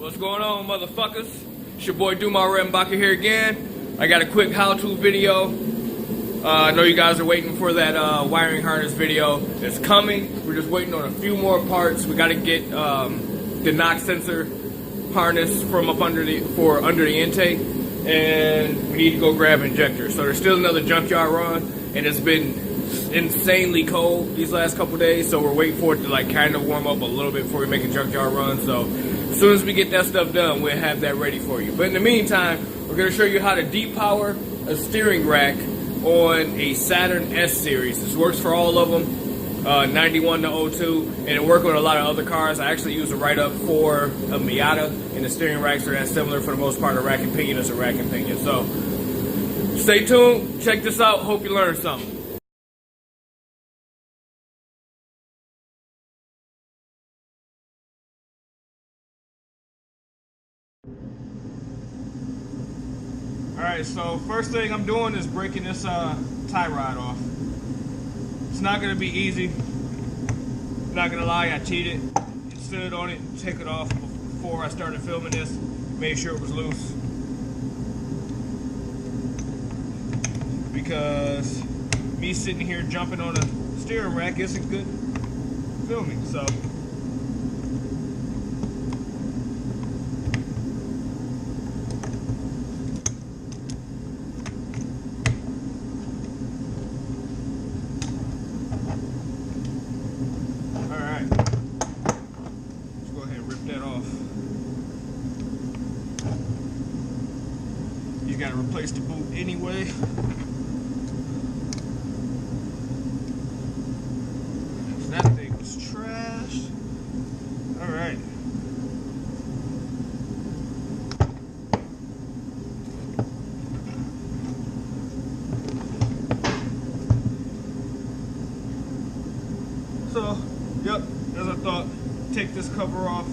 What's going on, motherfuckers? It's your boy Depower Saturn here again. I got a quick how-to video. I know you guys are waiting for that wiring harness video. It's coming. We're just waiting on a few more parts. We got to get the knock sensor harness from up under the intake, and we need to go grab injectors. So there's still another junkyard run, and it's been insanely cold these last couple days. So we're waiting for it to like kind of warm up a little bit before we make a junkyard run. So as soon as we get that stuff done, we'll have that ready for you. But in the meantime, we're going to show you how to depower a steering rack on a Saturn S series. This works for all of them, 91 to 02, and it works on a lot of other cars. I actually use a write-up for a Miata, and the steering racks are that similar for the most part. A rack and pinion is a rack and pinion. So stay tuned, check this out, hope you learned something. Alright, so first thing I'm doing is breaking this tie rod off. It's not going to be easy. Not going to lie, I cheated. I stood on it, took it off before I started filming this. Made sure it was loose. Because me sitting here jumping on a steering rack isn't good filming, so. Got to replace the boot anyway. That thing was trashed. Alright. So, yep, as I thought, take this cover off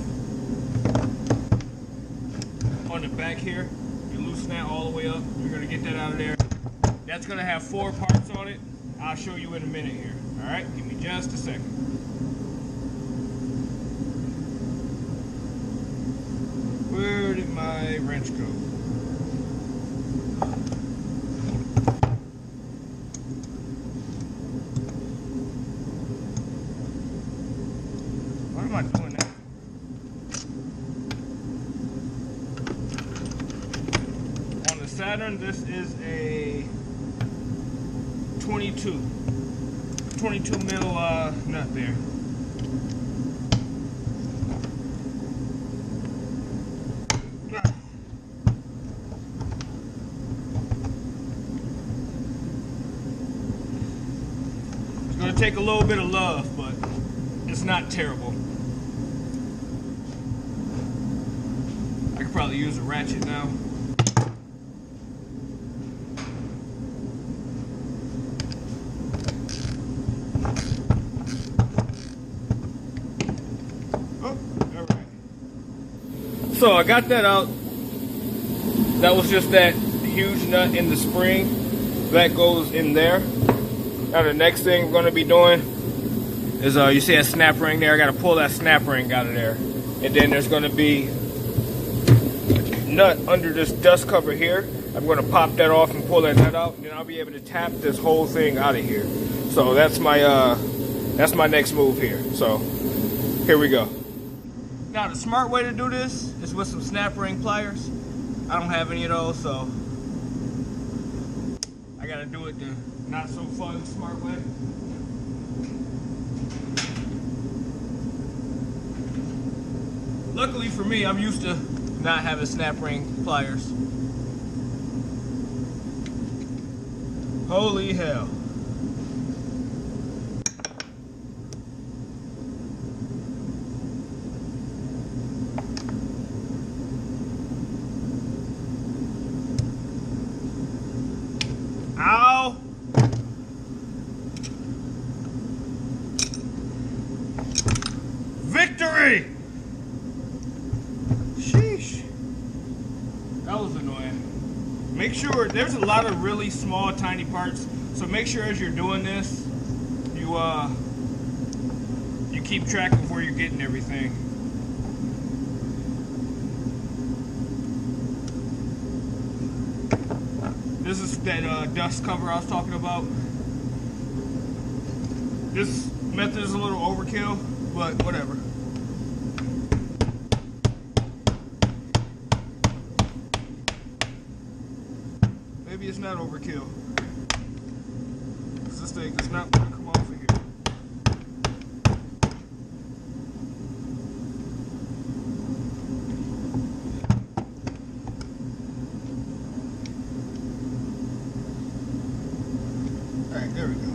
on the back here. Loosen that all the way up. You're going to get that out of there. That's going to have 4 parts on it. I'll show you in a minute here. Alright, give me just a second. Where did my wrench go? Why am I doing that? Saturn, this is a 22 mil nut there. It's going to take a little bit of love, but it's not terrible. I could probably use a ratchet now. So I got that out. That was just that huge nut in the spring that goes in there. Now the next thing we're going to be doing is you see a snap ring there. I got to pull that snap ring out of there, and then there's going to be a nut under this dust cover here. I'm going to pop that off and pull that nut out, and then I'll be able to tap this whole thing out of here. So that's my next move here. So here we go. Now the smart way to do this is with some snap ring pliers. I don't have any of those, so I gotta do it the not so fun smart way. Luckily for me, I'm used to not having snap ring pliers. Holy hell. Ow! Victory! Sheesh. That was annoying. Make sure, there's a lot of really small, tiny parts, so make sure as you're doing this, you keep track of where you're getting everything. This is that dust cover I was talking about. This method is a little overkill, but whatever. Maybe it's not overkill. Because this thing does not want to come off of here. Alright, there we go.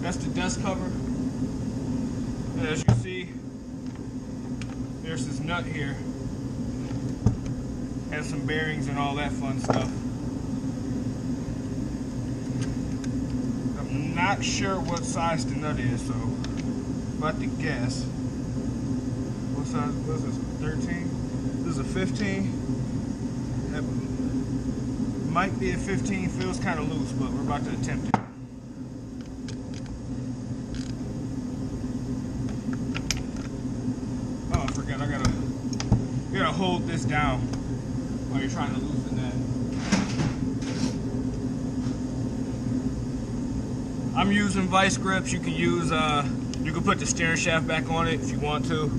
That's the dust cover. And as you see, there's this nut here. Has some bearings and all that fun stuff. I'm not sure what size the nut is, so I'm about to guess. What size was this? 13? This is a 15. That might be a 15. Feels kind of loose, but we're about to attempt it. Oh, I forgot. I gotta hold this down while you're trying to loosen that. I'm using vice grips. You can use you can put the steering shaft back on it if you want to.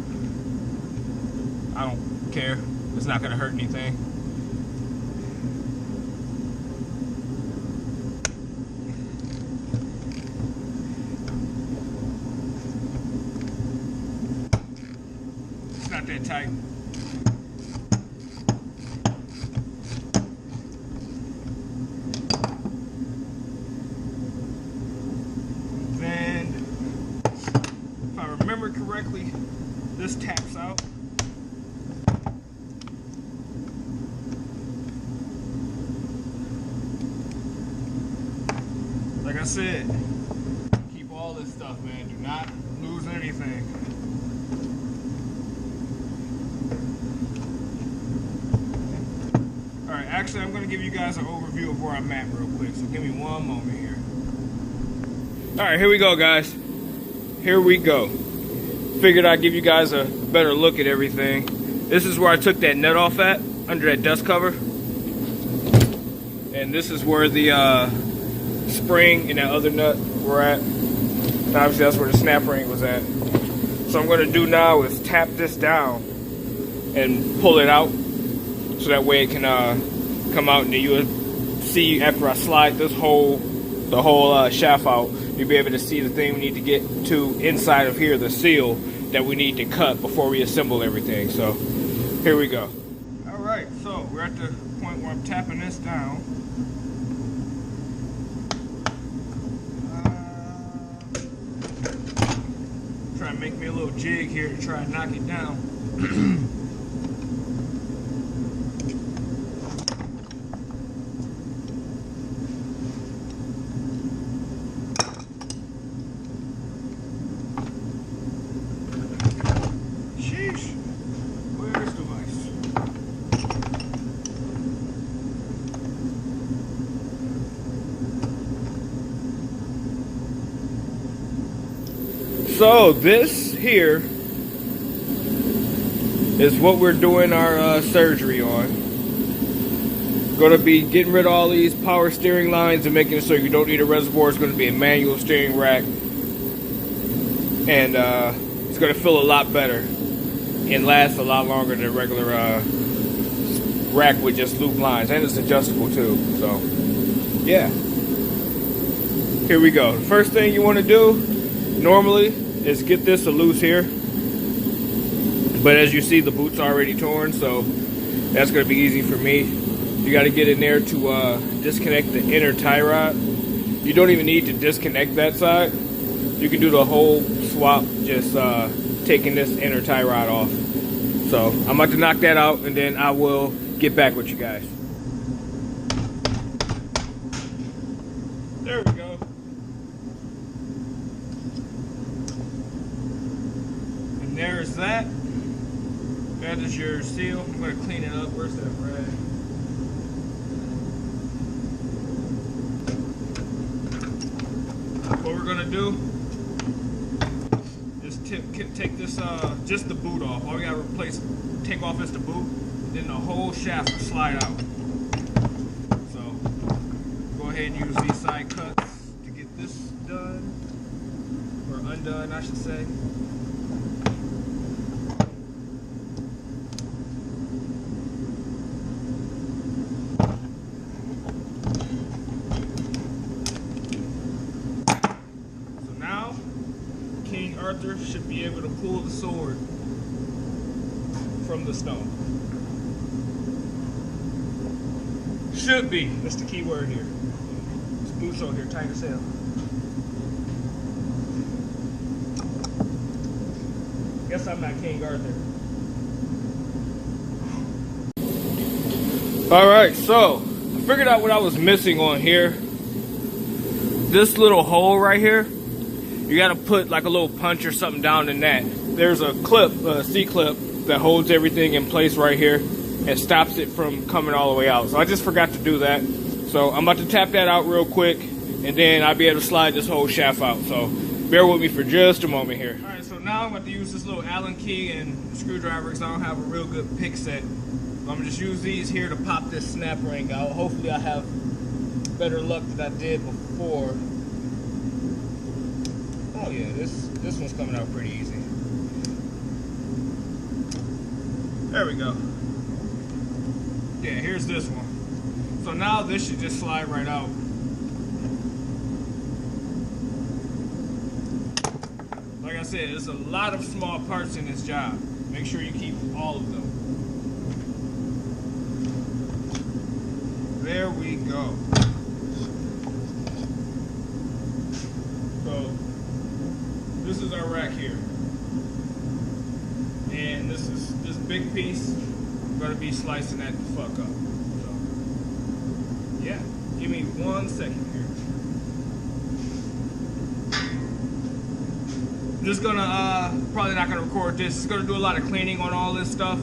I don't care. It's not gonna hurt anything. It's not that tight. Remember correctly, this taps out. Like I said, keep all this stuff, man. Do not lose anything. Alright, actually I'm going to give you guys an overview of where I'm at real quick, so give me one moment here. Alright, here we go, guys. Here we go. Figured I'd give you guys a better look at everything. This is where I took that nut off at, under that dust cover. And this is where the spring and that other nut were at. And obviously that's where the snap ring was at. So what I'm going to do now is tap this down and pull it out. So that way it can come out, and then you'll see after I slide this whole, the whole shaft out, you'll be able to see the thing we need to get to inside of here, the seal that we need to cut before we assemble everything. So here we go. Alright, so we're at the point where I'm tapping this down. Try and make me a little jig here to try and knock it down. So this here is what we're doing our surgery on. Going to be getting rid of all these power steering lines and making it so you don't need a reservoir. It's going to be a manual steering rack, and it's going to feel a lot better and last a lot longer than a regular rack with just loop lines, and it's adjustable too. So yeah, here we go. The first thing you want to do normally is get this loose here, but as you see, the boot's already torn, so that's going to be easy for me. You got to get in there to disconnect the inner tie rod. You don't even need to disconnect that side. You can do the whole swap, just taking this inner tie rod off. So I'm about to knock that out, and then I will get back with you guys. There we go. There's that. That is your seal. I'm going to clean it up. Where's that rag? What we're going to do is take this, just the boot off. All we got to take off is the boot. Then the whole shaft will slide out. So ahead and use these side cuts to get this done, or undone, I should say. So now, King Arthur should be able to pull the sword from the stone. Should be. That's the key word here. This boots on here, tight as hell. Guess I'm not King Arthur. Alright, so I figured out what I was missing on here. This little hole right here, you gotta put like a little punch or something down in that. There's a clip, a C-clip, that holds everything in place right here and stops it from coming all the way out. So I just forgot to do that. So I'm about to tap that out real quick, and then I'll be able to slide this whole shaft out. So bear with me for just a moment here. All right, so now I'm going to use this little Allen key and screwdriver because I don't have a real good pick set. So I'm going to just use these here to pop this snap ring out. Hopefully I have better luck than I did before. Oh yeah, this one's coming out pretty easy. There we go. Yeah, here's this one. So now this should just slide right out. Like I said, there's a lot of small parts in this job. Make sure you keep all of them. There we go. So this is our rack here. And this big piece, I'm gonna be slicing that the fuck up. So, yeah, give me 1 second here. Just gonna, probably not gonna record this. Just gonna do a lot of cleaning on all this stuff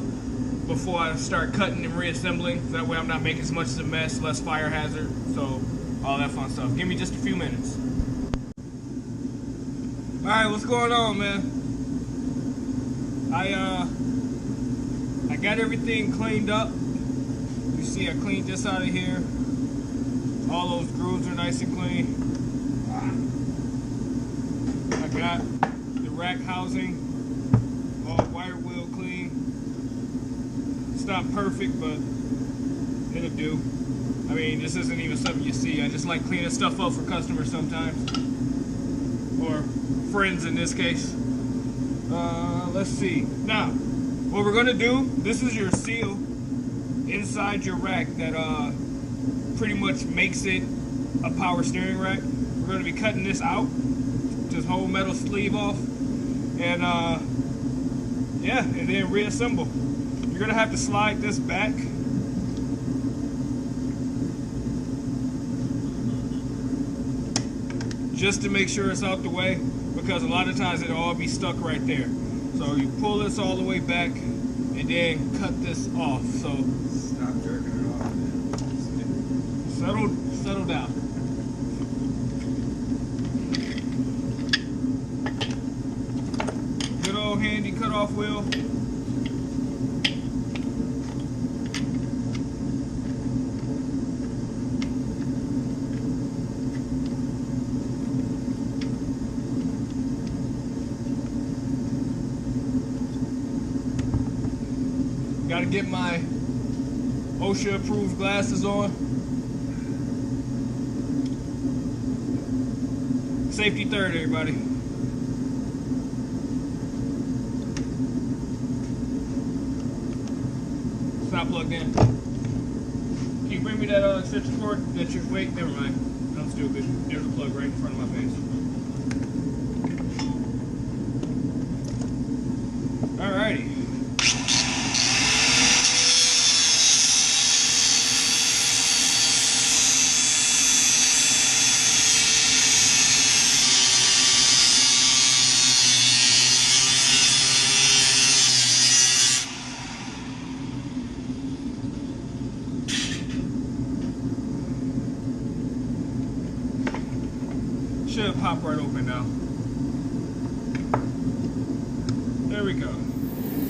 before I start cutting and reassembling. So that way I'm not making as much of a mess, less fire hazard. So, all that fun stuff. Give me just a few minutes. All right, what's going on, man? I got everything cleaned up. You see, I cleaned this out of here. All those grooves are nice and clean. I got the rack housing all wire wheel clean. It's not perfect, but it'll do. I mean, this isn't even something you see. I just like cleaning stuff up for customers sometimes, or friends in this case. Let's see. Now, what we're gonna do, this is your seal inside your rack that pretty much makes it a power steering rack. We're gonna be cutting this out, this whole metal sleeve off, and yeah, and then reassemble. You're gonna have to slide this back. Just to make sure it's out the way, because a lot of times it'll all be stuck right there. So you pull this all the way back and then cut this off. So stop jerking it off. Settle down. Good old handy cutoff wheel. Gotta get my OSHA approved glasses on. Safety third, everybody. It's not plugged in. Can you bring me that extension cord? That's your, wait, never mind. I'm stupid. There's a plug right in front of my face. Alrighty. Should pop right open now. There we go.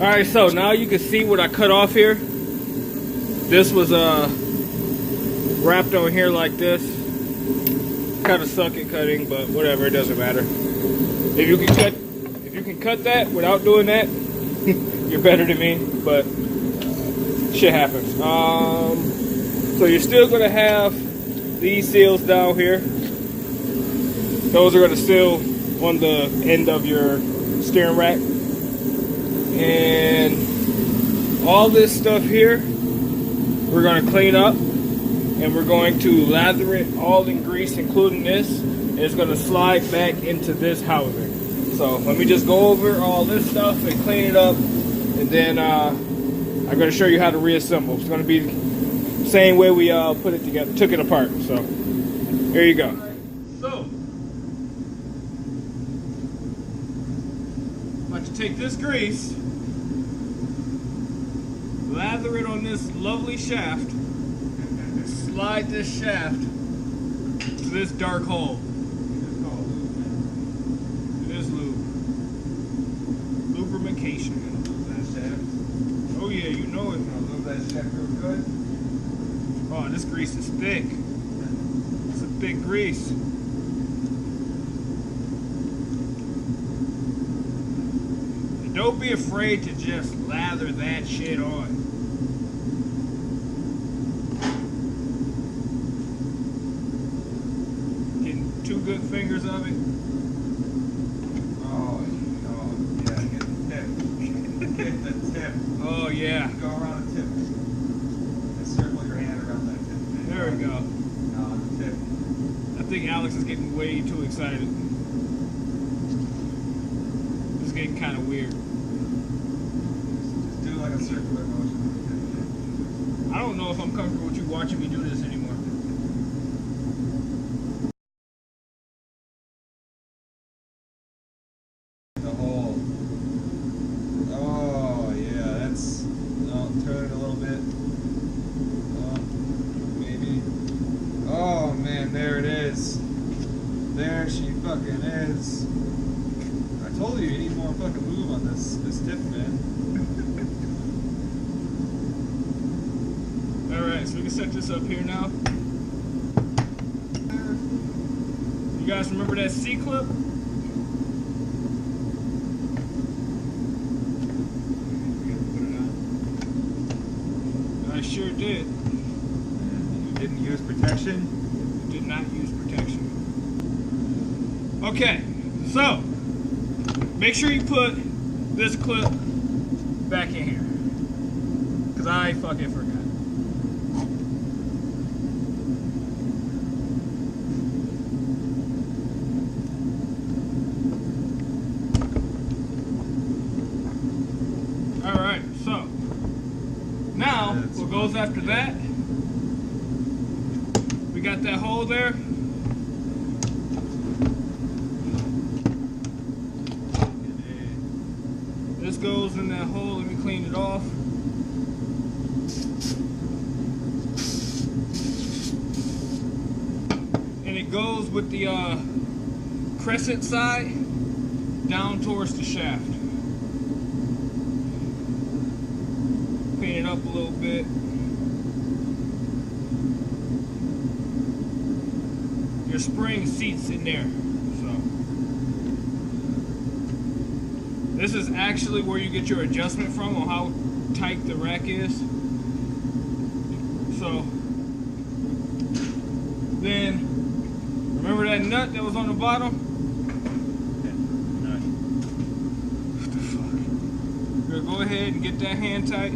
Alright, so now you can see what I cut off here. This was wrapped on here like this. kind of suck at cutting, but whatever, it doesn't matter. If you can cut that without doing that, you're better than me, but shit happens. So you're still gonna have these seals down here. Those are gonna seal on the end of your steering rack. And all this stuff here, we're gonna clean up, and we're going to lather it all in grease, including this, and it's gonna slide back into this housing. So let me just go over all this stuff and clean it up, and then I'm gonna show you how to reassemble. It's gonna be the same way we put it together, took it apart. So here you go. So I'm about to take this grease, lather it on this lovely shaft, slide this shaft to this dark hole. It is lube. Lubrication. Oh yeah, you know it. Lube that shaft real good. Oh, this grease is thick. It's a thick grease. And don't be afraid to just lather that shit on. Two good fingers of it. Oh yeah, get the tip. Get the tip. Oh yeah. Go around the tip. And circle your hand around that tip. There we go. No, the tip. I think Alex is getting way too excited. It's getting kind of weird. Just do like a circular motion. I don't know if I'm comfortable with you watching me do this anymore. The hole. Oh yeah, that's. Oh, turn it a little bit. Oh, maybe. Oh man, there it is. There she fucking is. I told you need more fucking lube on this tip, man. Alright, so we can set this up here now. You guys remember that C-clip? I sure did. You didn't use protection? Did not use protection. Okay, so make sure you put this clip back in here, because I fucking forgot. Alright, so now what goes after that, we got that hole there. This goes in that hole. Let me clean it off. And it goes with the crescent side down towards the shaft. Clean it up a little bit. Your spring seats in there. This is actually where you get your adjustment from on how tight the rack is. So then, remember that nut that was on the bottom? Nut. What the fuck? We're gonna go ahead and get that hand tight.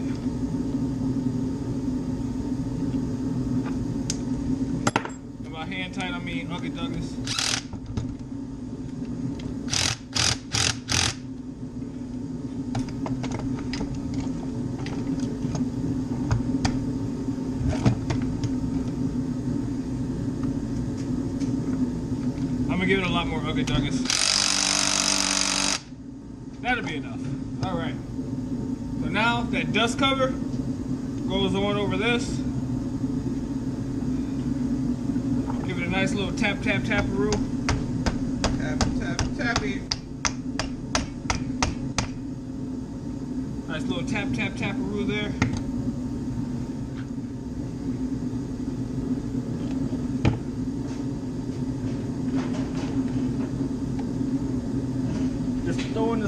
And by hand tight, I mean Ugga Duggas. I'm gonna give it a lot more Ugga Duggas. That'll be enough. Alright. So now that dust cover goes on over this. Give it a nice little tap, tap, tap-a-roo. Tap, tap, tappy. Nice little tap, tap, tap-a-roo there.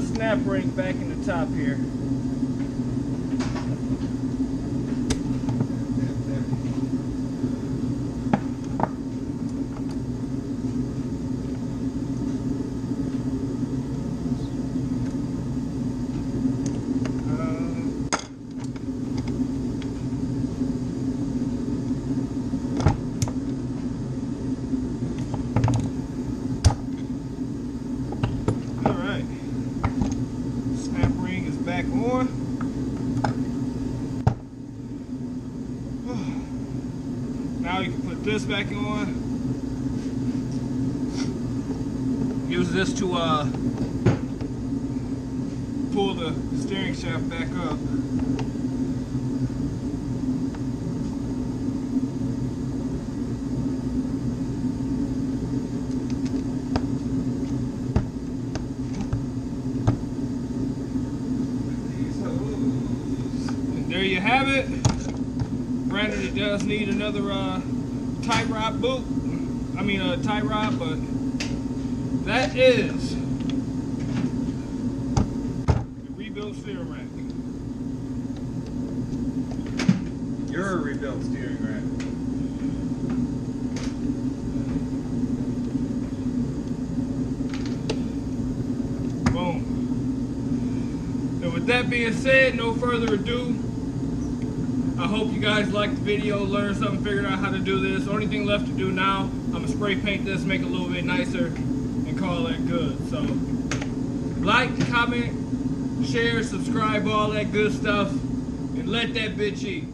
the snap ring back in the top here. Back on. Now you can put this back on. Use this to pull the steering shaft back up. There you have it. Granted, it does need another tie rod boot. I mean a tie rod, but that is the rebuilt steering rack. You're a rebuilt steering rack. Boom. And with that being said, no further ado. I hope you guys liked the video, learned something, figured out how to do this. Only thing left to do now, I'm gonna spray paint this, make it a little bit nicer, and call that good. So, like, comment, share, subscribe, all that good stuff, and let that bitch eat.